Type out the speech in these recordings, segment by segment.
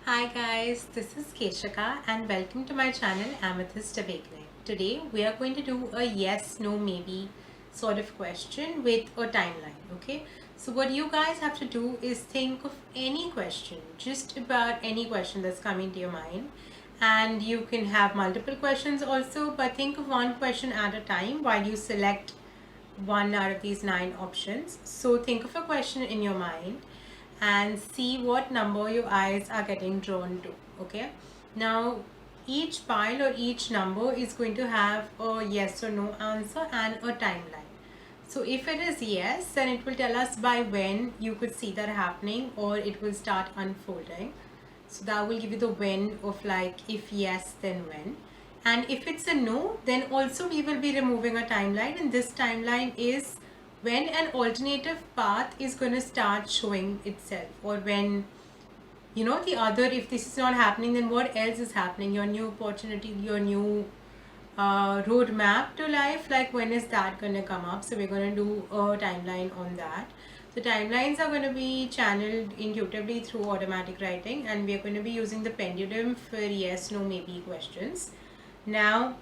Hi guys, this is Keshika and welcome to my channel Amethyst Awakening. Today we are going to do a yes, no, maybe sort of question with a timeline, okay? So what you guys have to do is think of any question, just about any question that's coming to your mind. And you can have multiple questions also, but think of one question at a time while you select one out of these 9 options. So think of a question in your mind and see what number your eyes are getting drawn to. Okay. Now, each pile or each number is going to have a yes or no answer and a timeline. So if it is yes, then it will tell us by when you could see that happening or it will start unfolding. So that will give you the when of like if yes, then when. And if it's a no, then also we will be removing a timeline, and this timeline is when an alternative path is going to start showing itself, or when the other, if this is not happening, then what else is happening, your new opportunity, your new roadmap to life, like when is that going to come up. So we're going to do a timeline on that. So timelines are going to be channeled intuitively through automatic writing, and we're going to be using the pendulum for yes, no, maybe questions. Now,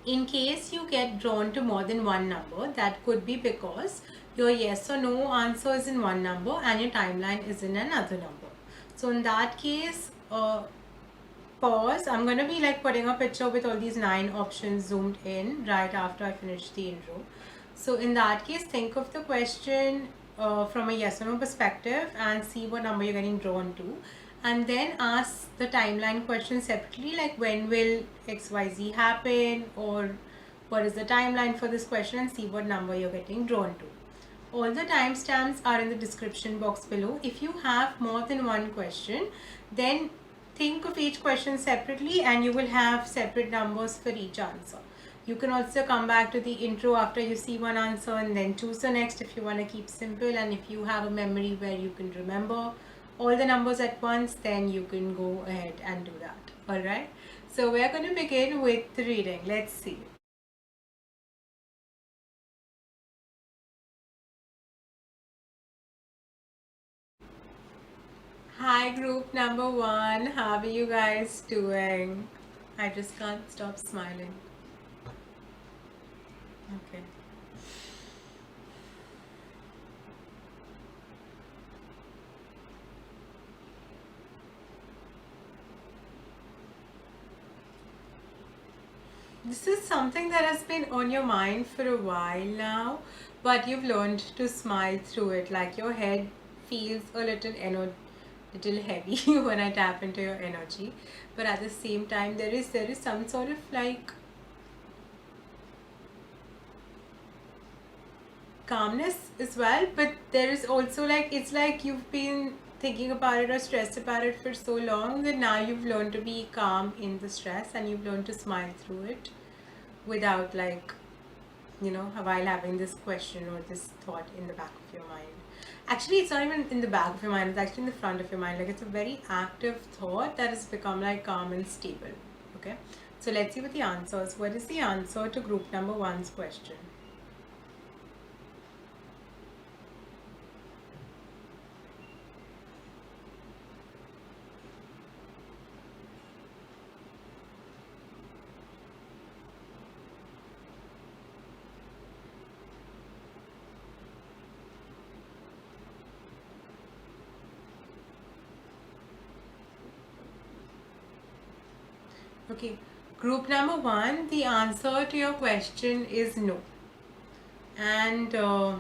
in case you get drawn to more than one number, that could be because your yes or no answer is in one number and your timeline is in another number. So in that case, pause. I'm going to be like putting a picture with all these 9 options zoomed in right after I finish the intro. So in that case, think of the question from a yes or no perspective and see what number you're getting drawn to, and then ask the timeline question separately, like when will XYZ happen, or what is the timeline for this question, and see what number you're getting drawn to. All the timestamps are in the description box below. If you have more than one question, then think of each question separately and you will have separate numbers for each answer. You can also come back to the intro after you see one answer and then choose the next if you want to keep simple, and if you have a memory where you can remember all the numbers at once, then you can go ahead and do that. Alright, so we're going to begin with the reading. Let's see. Hi, group number 1. How are you guys doing? I just can't stop smiling. Okay. This is something that has been on your mind for a while now, but you've learned to smile through it. Like your head feels a little heavy when I tap into your energy, but at the same time, there is some sort of like calmness as well, but there is also like, it's like you've been thinking about it or stressed about it for so long that now you've learned to be calm in the stress and you've learned to smile through it without like, while having this question or this thought in the back of your mind. Actually, it's not even in the back of your mind, it's actually in the front of your mind. Like, it's a very active thought that has become like calm and stable. Okay, so let's see what the answer is. What is the answer to group number 1's question? Okay, group number 1, the answer to your question is no. And I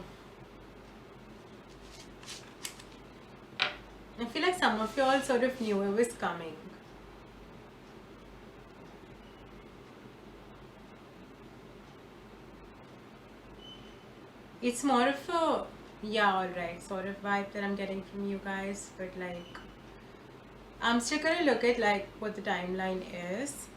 feel like some of you all sort of knew it was coming. It's more of a, yeah, alright, sort of vibe that I'm getting from you guys, but like, I'm still gonna look at like what the timeline is.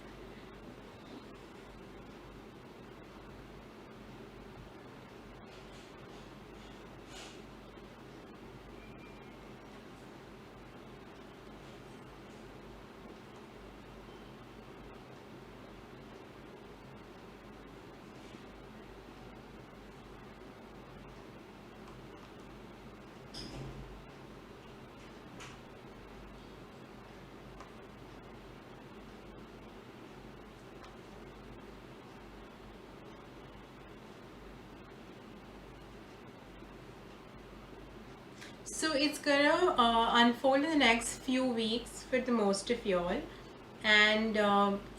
So it's gonna unfold in the next few weeks for the most of y'all, and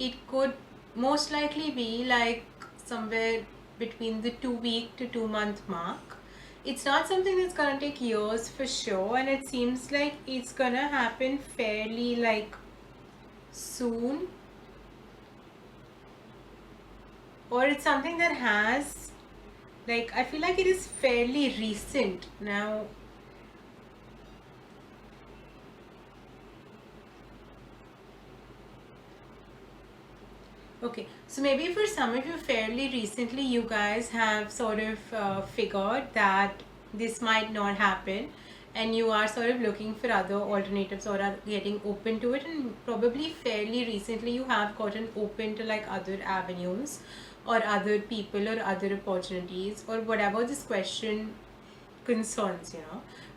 it could most likely be like somewhere between the 2 week to 2 month mark. It's not something that's gonna take years for sure, and it seems like it's gonna happen fairly like soon, or it's something that has like, I feel like it is fairly recent now. Okay, so maybe for some of you fairly recently, you guys have sort of figured that this might not happen, and you are sort of looking for other alternatives or are getting open to it, and probably fairly recently you have gotten open to like other avenues or other people or other opportunities or whatever this question concerns,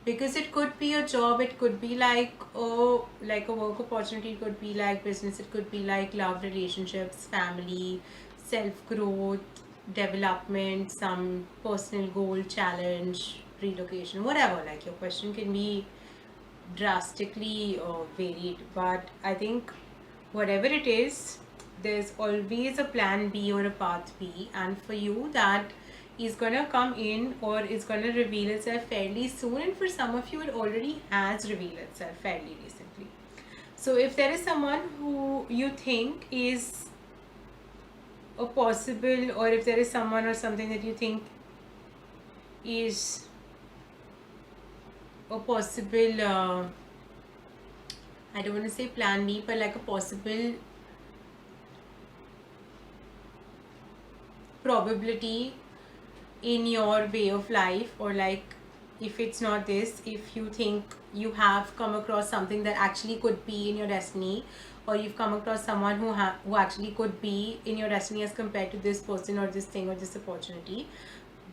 because it could be a job, it could be like a work opportunity, it could be like business, it could be like love, relationships, family, self growth, development, some personal goal, challenge, relocation, whatever. Like your question can be drastically varied, but I think whatever it is, there's always a plan B or a path B, and for you that is gonna come in or is gonna reveal itself fairly soon, and for some of you it already has revealed itself fairly recently. So if there is someone who you think is a possible, or if there is someone or something that you think is a possible I don't want to say plan B, but like a possible probability in your way of life, or like if it's not this, if you think you have come across something that actually could be in your destiny, or you've come across someone who actually could be in your destiny as compared to this person or this thing or this opportunity,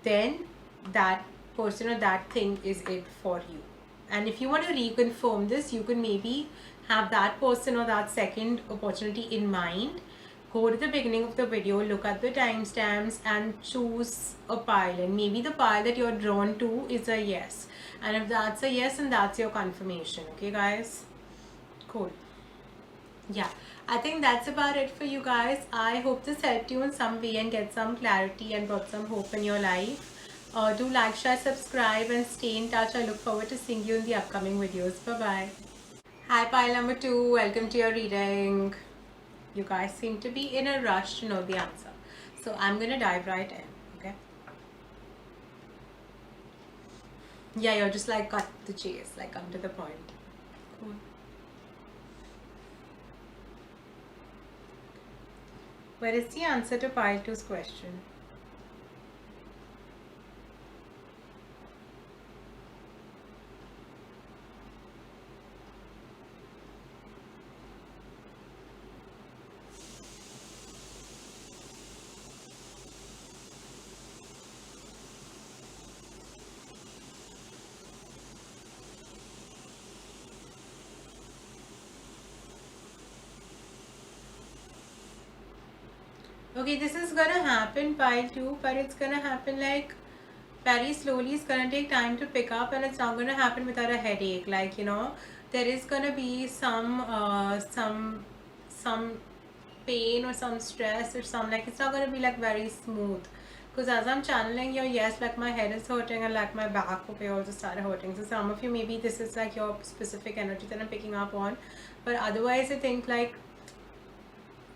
then that person or that thing is it for you. And if you want to reconfirm this, you can maybe have that person or that second opportunity in mind. Go to the beginning of the video, look at the timestamps and choose a pile, and maybe the pile that you're drawn to is a yes, and if that's a yes, then that's your confirmation. Okay guys, cool. Yeah, I think that's about it for you guys. I hope this helped you in some way and get some clarity and brought some hope in your life. Do like, share, subscribe, and stay in touch. I look forward to seeing you in the upcoming videos. Bye bye. Hi, pile number 2. Welcome to your reading. You guys seem to be in a rush to know the answer, so I'm gonna dive right in. Okay. Yeah, you're just like cut the chase, like come to the point. Cool. Where is the answer to pile 2's question? Okay, this is gonna happen pile 2, but it's gonna happen like very slowly. It's gonna take time to pick up, and it's not gonna happen without a headache. Like, there is gonna be some pain or some stress or some, like, it's not gonna be like very smooth. Because as I'm channeling your yes, like my head is hurting and like my back, okay, also started hurting. So some of you, maybe this is like your specific energy that I'm picking up on, but otherwise I think like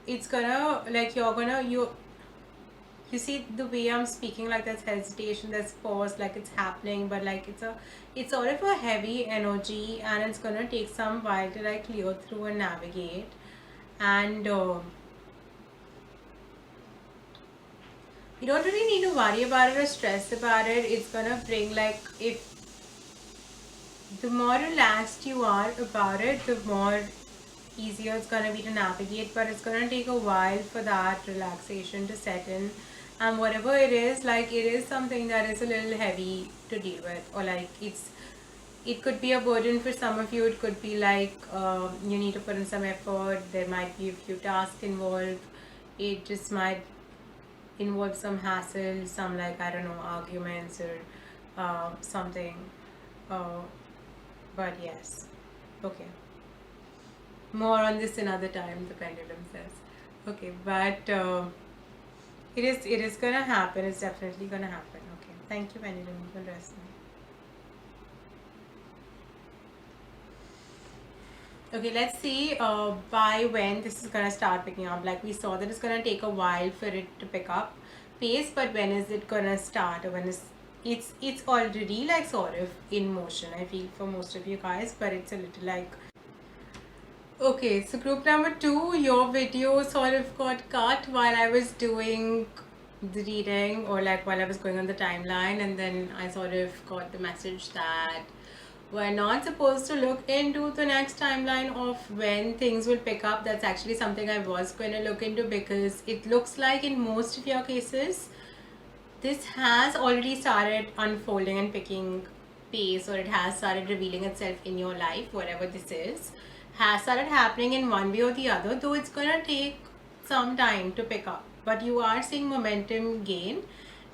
it's gonna, like, you see the way I'm speaking, like there's hesitation, there's pause, like it's happening, but like it's sort of a heavy energy, and it's gonna take some while to like clear through and navigate. And you don't really need to worry about it or stress about it. It's gonna bring, like, if the more relaxed you are about it, the more easier it's gonna be to navigate, but it's gonna take a while for that relaxation to set in. And whatever it is, like, it is something that is a little heavy to deal with, or like it could be a burden for some of you. It could be like you need to put in some effort, there might be a few tasks involved, it just might involve some hassle, some, like, I don't know, arguments or something. But yes, okay. More on this another time, the pendulum says. Okay, but it is gonna happen. It's definitely gonna happen. Okay, thank you, pendulum. You can rest now. Okay, let's see by when this is gonna start picking up. Like we saw that it's gonna take a while for it to pick up pace, but when is it gonna start? Or when is it's already like sort of in motion, I feel, for most of you guys, but it's a little like. Okay, so group number 2, your video sort of got cut while I was doing the reading, or like while I was going on the timeline, and then I sort of got the message that we're not supposed to look into the next timeline of when things will pick up. That's actually something I was going to look into, because it looks like in most of your cases this has already started unfolding and picking pace, or it has started revealing itself in your life. Whatever this is has started happening in one way or the other, though it's gonna take some time to pick up, but you are seeing momentum gain,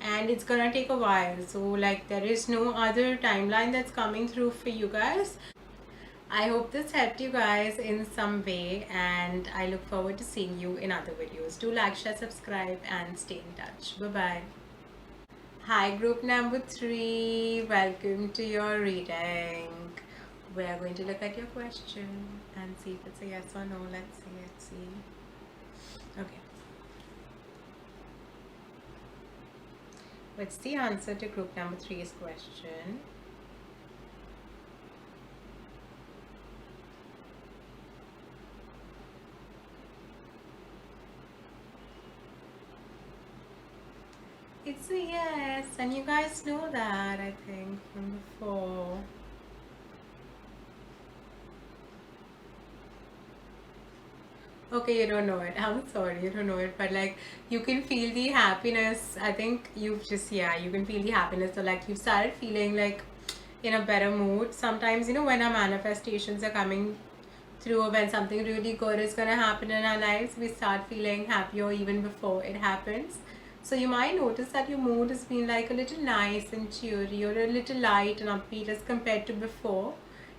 and it's gonna take a while. So like there is no other timeline that's coming through for you guys. I hope this helped you guys in some way, and I look forward to seeing you in other videos. Do like, share, subscribe, and stay in touch. Bye bye. Hi, group number 3. Welcome to your reading. We are going to look at your question and see if it's a yes or no. Let's see. Okay. What's the answer to group number 3's question? It's a yes, and you guys know that, I think, from before. Okay, you don't know it. I'm sorry, you don't know it, but like you can feel the happiness. I think you've just, yeah, you can feel the happiness. So like you've started feeling like in a better mood. Sometimes, when our manifestations are coming through, or when something really good is gonna happen in our lives, we start feeling happier even before it happens. So you might notice that your mood has been like a little nice and cheery, or a little light and upbeat as compared to before.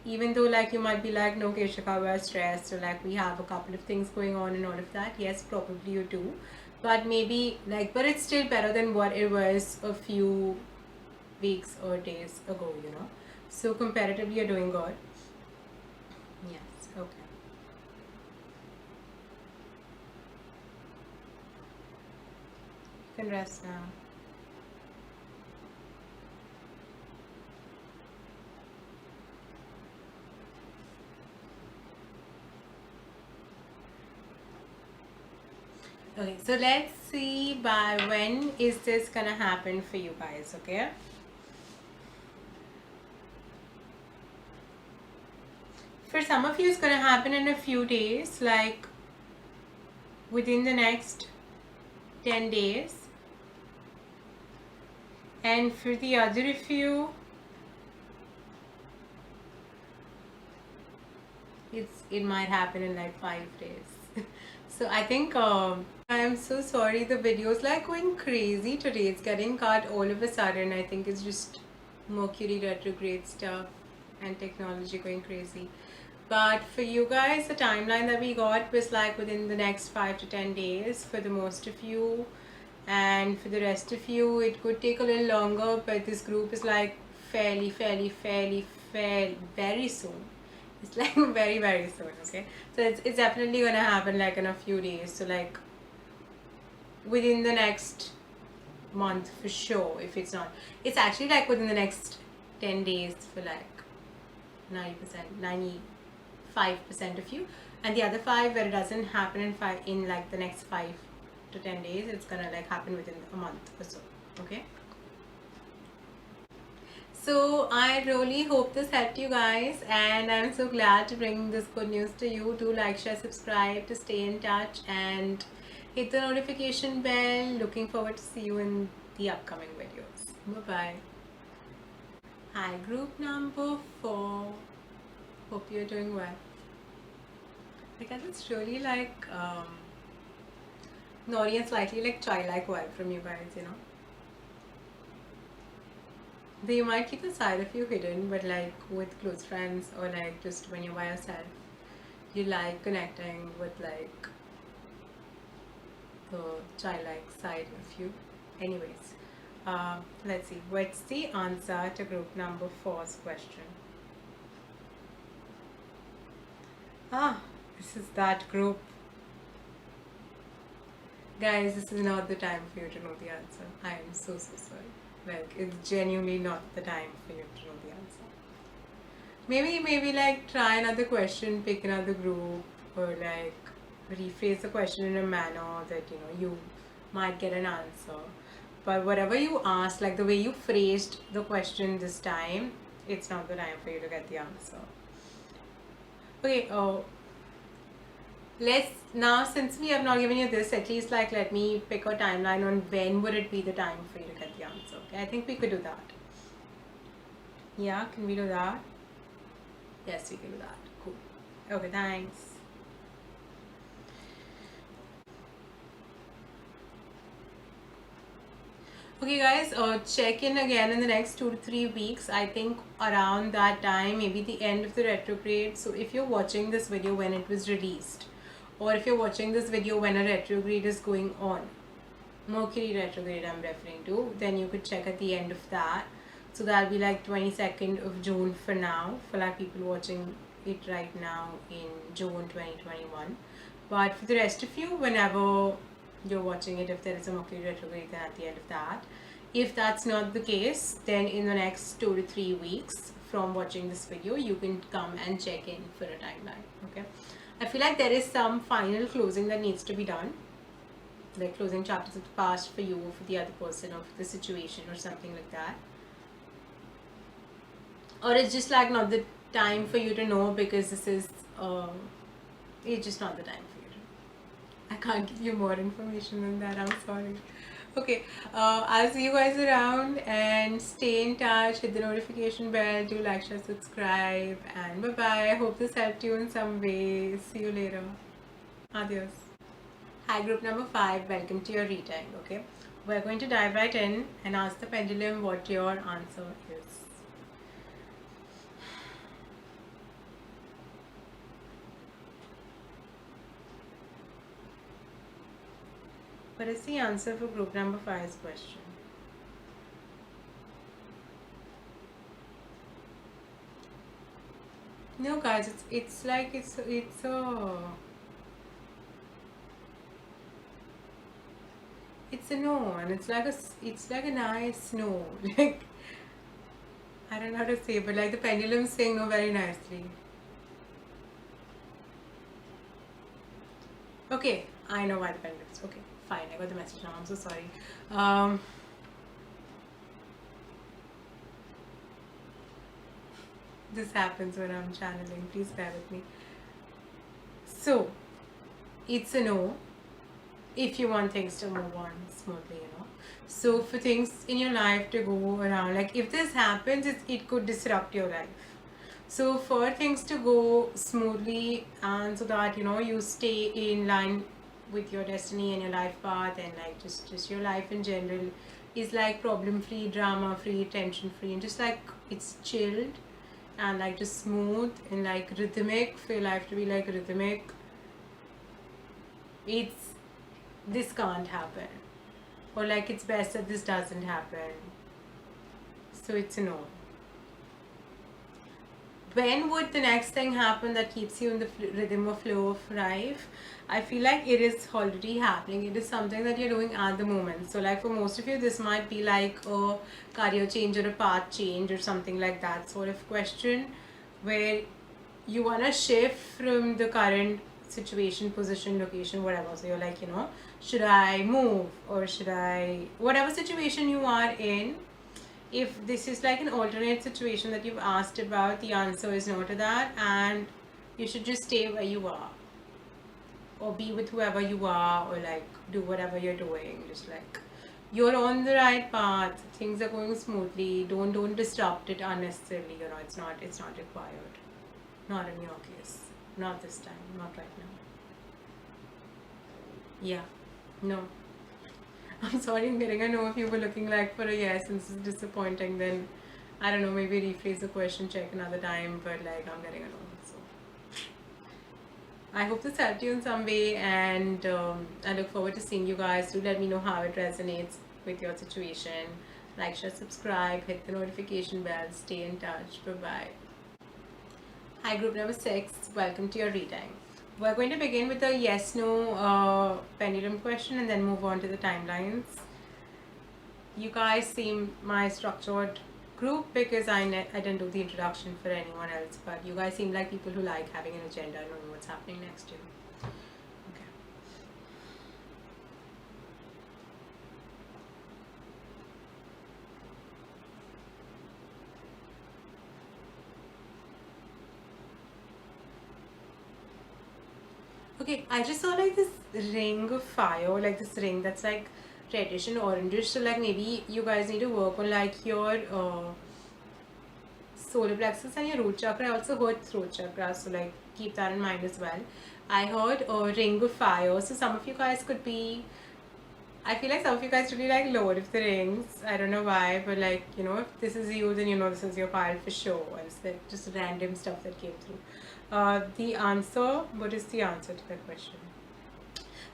Even though like you might be like, no Keshika, we're stressed, or like we have a couple of things going on and all of that. Yes, probably you do. But maybe like, but it's still better than what it was a few weeks or days ago. So comparatively you're doing good. Yes, okay. You can rest now. Okay, so let's see by when is this gonna happen for you guys, okay? For some of you, it's gonna happen in a few days, like within the next 10 days. And for the other of you, it might happen in like 5 days. So I think I'm so sorry, the video is like going crazy today. It's getting cut all of a sudden. I think it's just Mercury retrograde stuff and technology going crazy. But for you guys, the timeline that we got was like within the next 5 to 10 days for the most of you. And for the rest of you, it could take a little longer, but this group is like fairly, very soon. It's like very, very soon, okay? So it's definitely gonna happen like in a few days. So like within the next month for sure, if it's not. It's actually like within the next 10 days for like 90%, 95% of you. And the other 5 where it doesn't happen in like the next 5 to 10 days, it's gonna like happen within a month or so, okay? So I really hope this helped you guys, and I'm so glad to bring this good news to you. Do like, share, subscribe to stay in touch, and hit the notification bell. Looking forward to see you in the upcoming videos. Bye-bye. Hi, group number 4. Hope you're doing well. Because it's really like naughty and slightly like childlike vibe from you guys, They might keep the side of you hidden, but like with close friends or like just when you're by yourself, you like connecting with like the childlike side of you. Anyways, let's see. What's the answer to group number four's question? Ah, this is that group. Guys, this is not the time for you to know the answer. I am so sorry. Like, it's genuinely not the time for you to know the answer. Maybe like try another question, pick another group, or like rephrase the question in a manner that you might get an answer. But whatever you asked, like the way you phrased the question this time, it's not the time for you to get the answer. Okay, let's now, since we have not given you this, at least like let me pick a timeline on when would it be the time for you to get the answer. Okay, I think we could do that. Yeah, can we do that? Yes, we can do that. Cool. Okay, thanks. Okay guys, check in again in the next 2 to 3 weeks. I think around that time, maybe the end of the retrograde. So if you're watching this video when it was released, or if you're watching this video when a retrograde is going on, Mercury retrograde I'm referring to, then you could check at the end of that. So that'll be like 22nd of June for now, for like people watching it right now in June 2021. But for the rest of you, whenever you're watching it, if there is a Mercury retrograde, then at the end of that. If that's not the case, then in the next 2 to 3 weeks from watching this video, you can come and check in for a timeline. Okay, I feel like there is some final closing that needs to be done, like closing chapters of the past for you or for the other person or for the situation or something like that. Or it's just like not the time for you to know because this is it's just not the time for you to know. I can't give you more information than that, I'm sorry. Okay, I'll see you guys around and stay in touch, hit the notification bell, do like, share, subscribe, and bye bye. I hope this helped you in some way. See you later. Adios. Hi group number 5, welcome to your reading. Okay, we're going to dive right in and ask the pendulum what your answer is. What is the answer for group number 5's question? No guys, it's like it's a no, and it's like a nice no. Like, I don't know how to say, but like the pendulum's saying no very nicely. Okay, I know why the pendulum's okay. Fine, I got the message now. I'm so sorry. This happens when I'm channeling. Please bear with me. So, it's a no if you want things to move on smoothly, So, for things in your life to go around, like if this happens, it could disrupt your life. So, for things to go smoothly and so that you stay in line with your destiny and your life path, and like just your life in general is like problem free, drama free, tension free, and just like it's chilled and like just smooth and like rhythmic, for your life to be like rhythmic, this can't happen, or like it's best that this doesn't happen. So it's a no. When would the next thing happen that keeps you in the rhythm or flow of life? I feel like it is already happening. It is something that you're doing at the moment. So like for most of you, this might be like a career change or a path change or something like that sort of question, where you want to shift from the current situation, position, location, whatever. So you're like, should I move or should I, whatever situation you are in, if this is like an alternate situation that you've asked about, the answer is no to that, and you should just stay where you are or be with whoever you are, or like do whatever you're doing. Just like you're on the right path, things are going smoothly, don't disrupt it unnecessarily. It's not required, not in your case, not this time, not right now. Yeah, no. I'm sorry, I'm getting a no. If you were looking like for a yes and this is disappointing, then I don't know, maybe rephrase the question, check another time, but like I'm getting annoyed. So I hope this helped you in some way, and I look forward to seeing you guys. Do let me know how it resonates with your situation. Like, share, subscribe, hit the notification bell, stay in touch. Bye bye. Hi, group number 6. Welcome to your reading. We're going to begin with a yes no pendulum question and then move on to the timelines. You guys seem my structured group because I didn't do the introduction for anyone else, but you guys seem like people who like having an agenda and knowing what's happening next year. Okay, I just saw like this ring of fire, like this ring that's like reddish and orangish. So like maybe you guys need to work on like your solar plexus and your root chakra. I also heard throat chakra, so like keep that in mind as well. I heard a ring of fire, so some of you guys could be. I feel like some of you guys really like Lord of the Rings. I don't know why, but like, you know, if this is you, then you know this is your pile for sure. It's like just random stuff that came through. The answer, what is the answer to that question?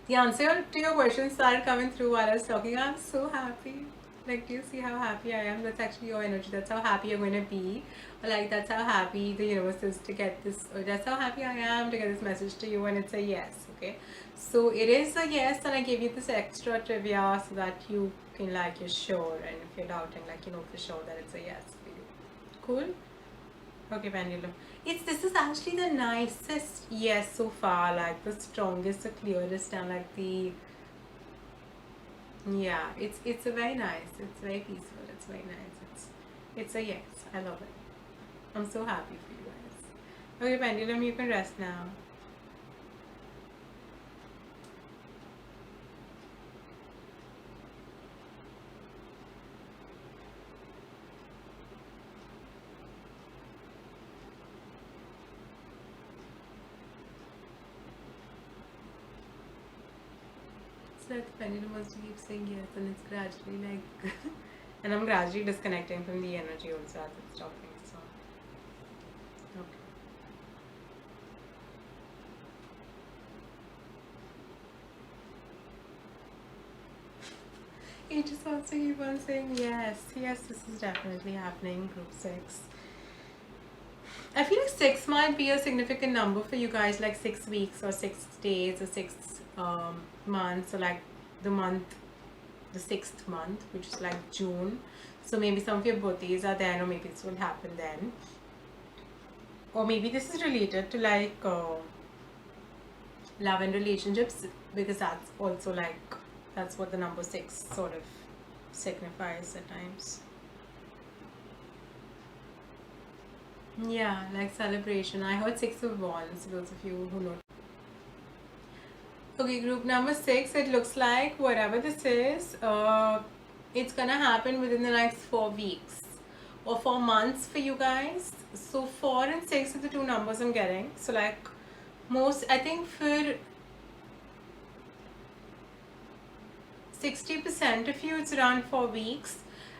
The answer to your question started coming through while I was talking. I'm so happy. Like, do you see how happy I am? That's actually your energy. That's how happy you're going to be. Or like, that's how happy the universe is to get this. Or that's how happy I am to get this message to you. And it's a yes. Okay. So it is a yes. And I gave you this extra trivia so that you can, like, you're sure. And if you're doubting, like, you know for sure that it's a yes for you. Cool? Okay, pendulum. This is actually the nicest yes so far, like the strongest, the clearest, and like the yeah. It's a very nice. It's very peaceful. It's very nice. It's a yes. I love it. I'm so happy for you guys. Okay, pendulum, you can rest now. It's like the pendulum wants to keep saying yes, and it's gradually like, and I'm gradually disconnecting from the energy also as it's talking. So, okay. He just wants to keep on saying yes. Yes, this is definitely happening. Group 6. I feel like 6 might be a significant number for you guys, like 6 weeks or 6 days or 6 months, or like the month, the 6th month, which is like June. So maybe some of your birthdays are then, or maybe this will happen then. Or maybe this is related to like love and relationships, because that's also like, that's what the number 6 sort of signifies at times. Yeah, like celebration. I heard 6 of Wands, those of you who know. Okay, group number 6, it looks like whatever this is, it's gonna happen within the next 4 weeks or 4 months for you guys. So 4 and 6 are the 2 numbers I'm getting. So like most, I think for 60% of you, it's around 4 weeks,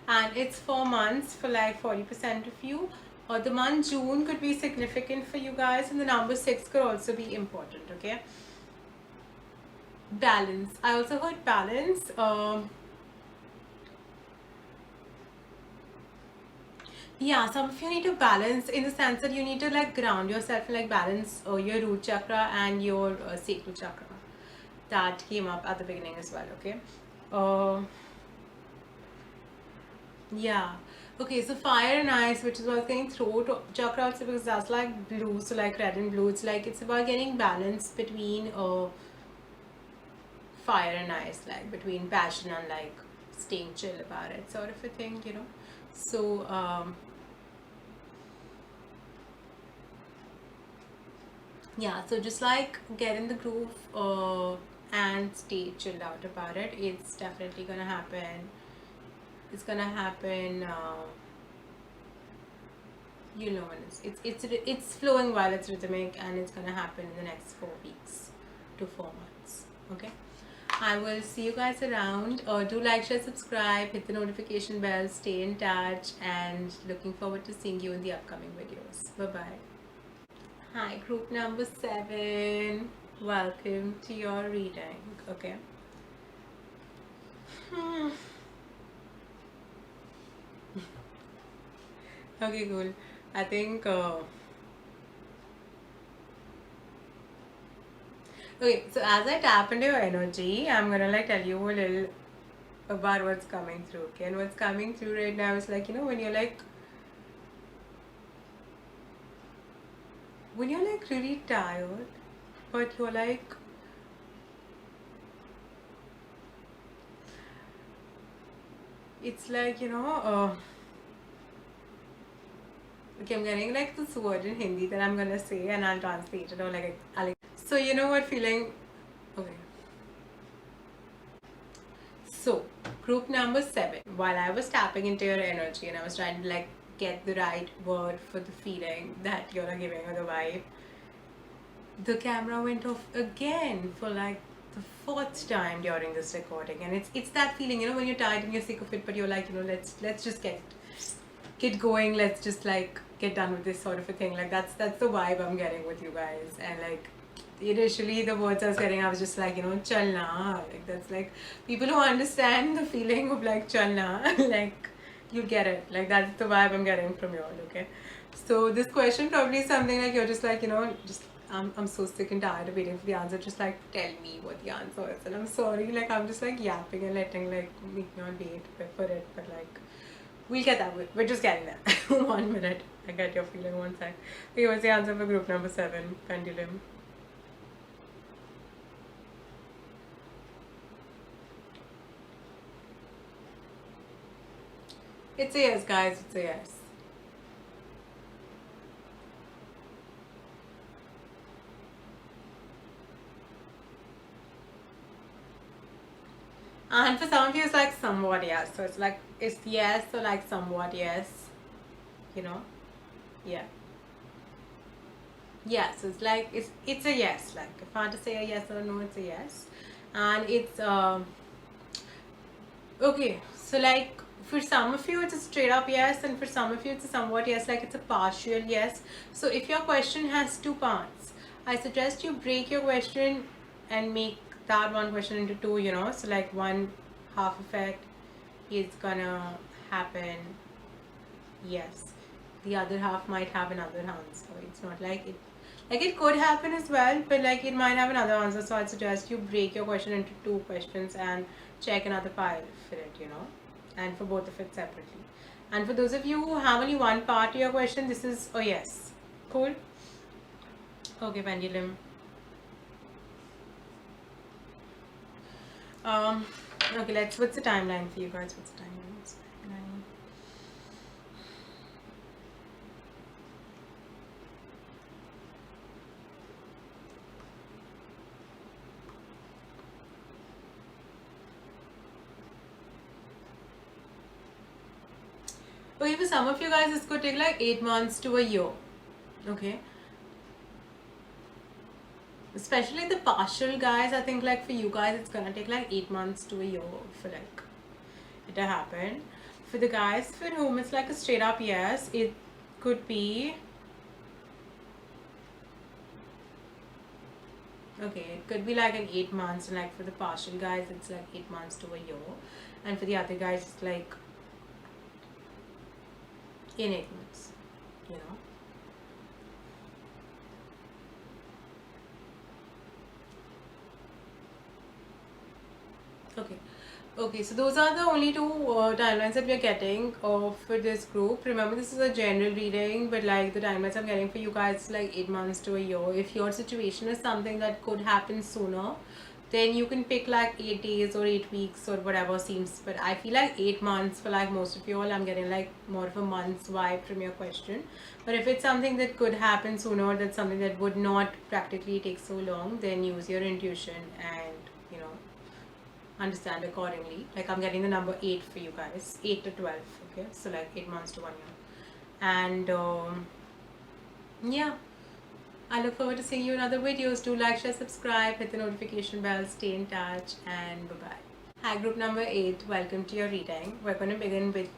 and it's 4 months for like 40% of you. Or the month June could be significant for you guys, and the number 6 could also be important. Okay. Balance. I also heard balance. Yeah, some of you need to balance in the sense that you need to like ground yourself and like balance your root chakra and your sacral chakra. That came up at the beginning as well. Okay. Yeah. Okay, so fire and ice, which is what I was getting throat chakra also, because that's like blue, so like red and blue. It's like it's about getting balance between fire and ice, like between passion and like staying chill about it, sort of a thing, you know. So yeah, so just like get in the groove and stay chilled out about it. It's definitely gonna happen. It's gonna happen. You know, when it's flowing while it's rhythmic, and it's gonna happen in the next 4 weeks to 4 months. Okay. I will see you guys around. Do like, share, subscribe, hit the notification bell, stay in touch, and looking forward to seeing you in the upcoming videos. Bye bye. Hi, group number 7. Welcome to your reading. Okay. Okay, cool. I think. Okay, so as I tap into your energy, I'm gonna like tell you a little about what's coming through. Okay, and what's coming through right now is like, when you're like really tired, but you're like it's like okay, I'm getting like this word in Hindi that I'm gonna say and I'll translate it, or like so you know what feeling. Okay, so group number 7, while I was tapping into your energy and I was trying to like get the right word for the feeling that you're giving, or the vibe, the camera went off again for like the 4th time during this recording. And it's that feeling, when you're tired and you're sick of it, but you're like, let's just get going, let's just like get done with this sort of a thing. Like that's the vibe I'm getting with you guys. And like initially the words I was getting, I was just like, chalna, like that's like people who understand the feeling of like chalna like you get it, like that's the vibe I'm getting from you all. Okay, so this question probably is something like you're just like, just I'm so sick and tired of waiting for the answer, just like tell me what the answer is. And I'm sorry, like I'm just like yapping and letting like me not wait for it, but like we'll get that. We're just getting there. 1 minute. I get your feeling. 1 sec. Okay, what's the answer for group number 7? Pendulum. It's a yes, guys. It's a yes. And for some of you, it's like somewhat yes. So it's like, it's yes or like somewhat yes. Yeah. Yeah, so it's like, it's a yes. Like, if I had to say a yes or a no, it's a yes. And it's, okay, so like, for some of you it's a straight up yes, and for some of you it's a somewhat yes, like it's a partial yes. So if your question has 2 parts, I suggest you break your question and make that one question into 2, so like one half of it is gonna happen yes, the other half might have another answer. It's not like it could happen as well, but like it might have another answer. So I'd suggest you break your question into 2 questions and check another file for it, and for both of it separately. And for those of you who have only one part to your question, this is a yes. Cool? Okay, pendulum. Okay, what's the timeline for you guys? What's the timeline? Okay, for some of you guys, this could take like 8 months to a year. Okay. Especially the partial guys, I think like for you guys, it's gonna take like 8 months to a year for like it to happen. For the guys for whom it's like a straight up yes, it could be, okay, it could be like an 8 months, and like for the partial guys, it's like 8 months to a year, and for the other guys, it's like in 8 months, Okay. Okay, so those are the only 2 timelines that we are getting for this group. Remember, this is a general reading, but like the timelines I'm getting for you guys is like 8 months to a year. If your situation is something that could happen sooner, then you can pick like 8 days or 8 weeks or whatever seems. But I feel like 8 months for like most of you all. I'm getting like more of a month's vibe from your question. But if it's something that could happen sooner, that's something that would not practically take so long, then use your intuition and understand accordingly. Like I'm getting the number 8 for you guys, 8 to 12. Okay, so like 8 months to 1 year. And yeah, I look forward to seeing you in other videos. Do like, share, subscribe, hit the notification bell, stay in touch, and bye-bye. Hi, group number 8. Welcome to your reading. We're going to begin with...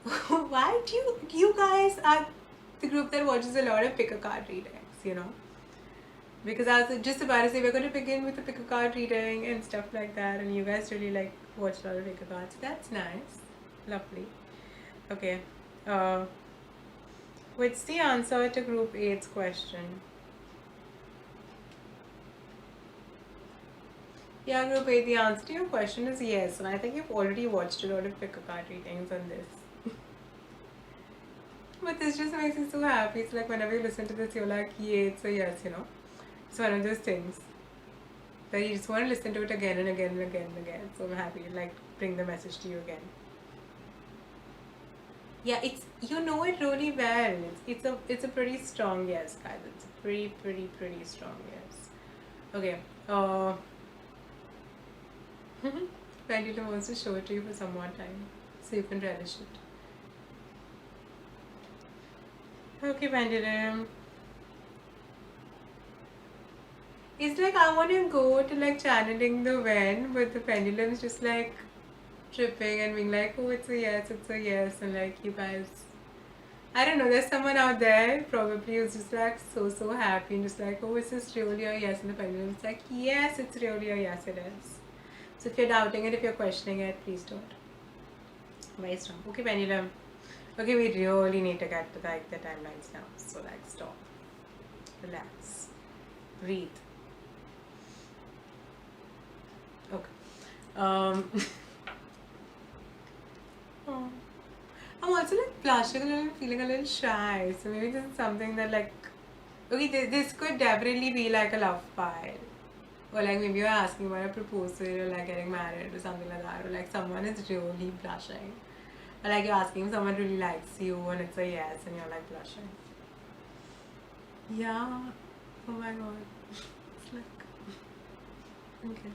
Why do you guys are the group that watches a lot of pick a card readings, you know? Because I was just about to say we're going to begin with the pick a card reading and stuff like that, and you guys really like watch a lot of pick a cards. That's nice. Lovely. Okay. What's the answer to group 8's question? Yeah, group 8, the answer to your question is yes, and I think you've already watched a lot of pick a card readings on this. But this just makes me so happy. It's like whenever you listen to this, you're like, yeah, it's a yes, you know. It's one of those things that you just want to listen to it again and again and again and again. So I'm happy to like bring the message to you again. Yeah, it's, you know it really well. It's a pretty strong yes, guys. It's a pretty strong yes. Okay. Pendulum wants to show it to you for some more time, so you can relish it. Okay, Pendulum. It's like I want to go to like channeling the when, but the pendulum's just like tripping and being like, oh, it's a yes, and like you guys, I don't know, there's someone out there probably who's just like so happy and just like, oh, is this really a yes? And the pendulum's like, yes, it's really a yes, it is. So if you're doubting it, if you're questioning it, please don't. Very strong. Okay, pendulum. Okay, we really need to get to like the timelines now. So like stop. Relax. Breathe. Okay. Oh. I'm also like blushing a little, feeling a little shy. So maybe this is something that like, okay, this could definitely be like a love pile. Or like maybe you're asking about a proposal or like getting married or something like that. Or like someone is really blushing. Or like you're asking if someone really likes you and it's a yes and you're like blushing. Yeah. Oh my god. It's like... Okay.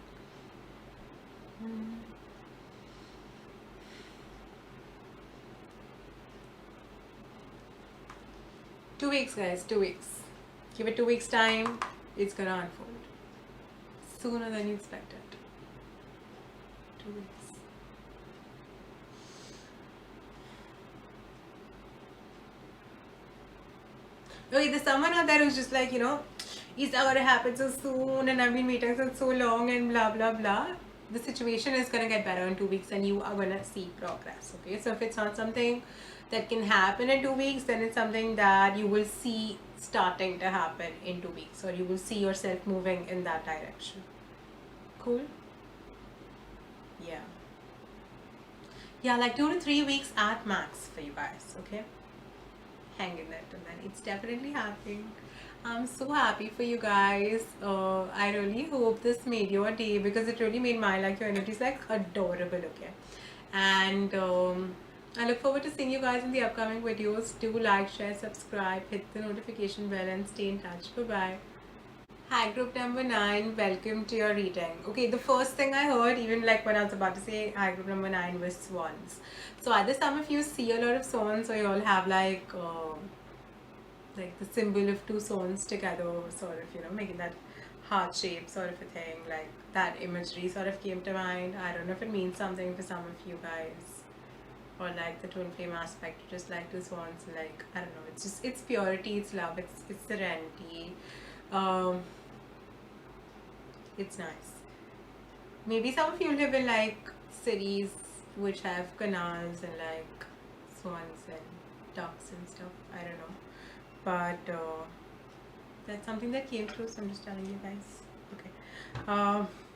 2 weeks, guys. 2 weeks. Give it 2 weeks time. It's gonna unfold sooner than you expected. 2 weeks. Okay, there's someone out there who's just like, you know, is that gonna happen so soon and I've been waiting for so long and blah blah blah. The situation is gonna get better in 2 weeks and you are gonna see progress. Okay, so if it's not something that can happen in 2 weeks, then it's something that you will see starting to happen in 2 weeks, or you will see yourself moving in that direction. Cool? Yeah, like 2 to 3 weeks at max for you guys. Okay, hang in there till then. It's definitely happening. I'm so happy for you guys. I really hope this made your day, because it really made my, like, your energy is like adorable. Okay, and I look forward to seeing you guys in the upcoming videos. Do like, share, subscribe, hit the notification bell, and stay in touch. Bye bye. Hi, group number 9. Welcome to your reading. Okay, the first thing I heard, even like when I was about to say hi, group number 9, was swans. So either some of you see a lot of swans, or you all have like the symbol of 2 swans together, sort of, you know, making that heart shape sort of a thing. Like that imagery sort of came to mind. I don't know if it means something for some of you guys, or like the twin flame aspect, just like 2 swans. Like, I don't know, it's just, it's purity, it's love, it's serenity. It's nice. Maybe some of you live in like cities which have canals and like swans and ducks and stuff. I don't know, but that's something that came through, so I'm just telling you guys. Okay,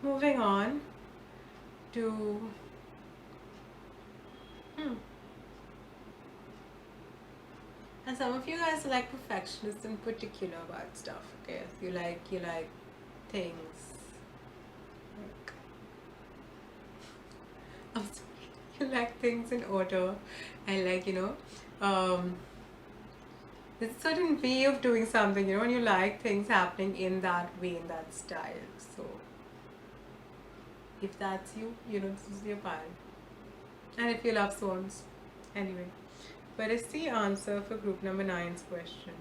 moving on to and some of you guys are like perfectionists in particular about stuff. Okay, so you like things like, I'm sorry, you like things in order, and like, you know, there's a certain way of doing something, you know, and you like things happening in that way, in that style. So if that's you, you know, this is your pile. And if you love swans, anyway. What is the answer for group number 9's question?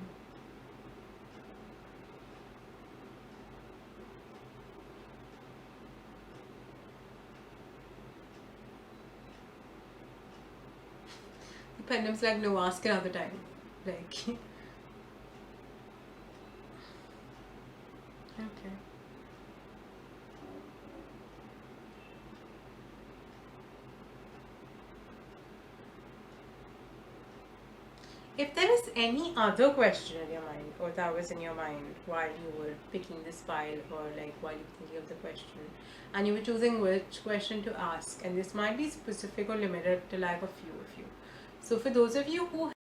Pendham's like, no, ask another time. Like, okay. If there is any other question in your mind, or that was in your mind while you were picking this file, or like while you were thinking of the question, and you were choosing which question to ask, and this might be specific or limited to like a few of you. So for those of you who